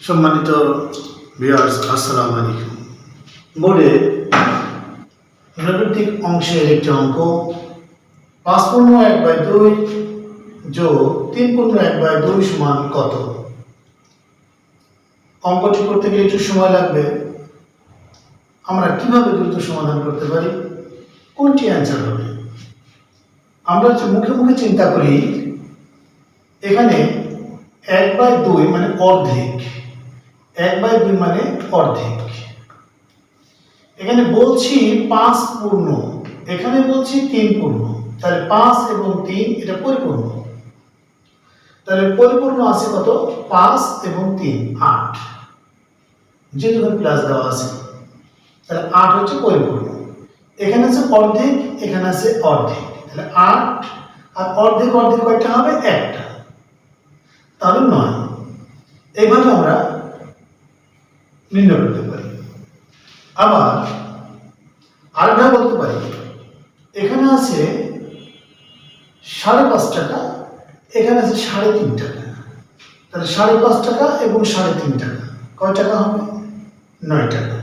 সম্মানিত ভিউয়ার্স, আসসালামু আলাইকুম। বোর্ডে নৈর্ব্যক্তিক অংশের একটি অঙ্ক 5/1/2 যোগ 3/1/2 সমান কত? অঙ্কটি করতে গেলে একটু সময় লাগবে। আমরা কিভাবে দ্রুত সমাধান করতে পারি? কোনটি অ্যান্সার হবে? আমরা মুখে মুখে চিন্তা করি। এখানে 1/2 মানে অর্ধেক, 1/2 মানে অর্ধেক। এখানে বলছি 5 পূর্ণ, এখানে বলছি 3 পূর্ণ, তাহলে 5 এবং 3 এটা পরিপূর্ণ। তাহলে পরিপূর্ণ আছে কত? 5 এবং 3 8, যেহেতু প্লাস দেওয়া আছে তাহলে 8 হচ্ছে পরিপূর্ণ। এখানে আছে অর্ধেক, এখানে আছে অর্ধেক, তাহলে 8 আর অর্ধেক অর্ধেক কয়টা হবে? একটা, তাহলে 9। এইভাবে আমরা নির্ণয় করতে পারি। আবার আরেকটা বলতে পারি, এখানে আছে 5.5 টাকা, এখানে আছে 3.5 টাকা, তাহলে 5.5 টাকা এবং 3.5 টাকা কয় টাকা হবে? 9 টাকা।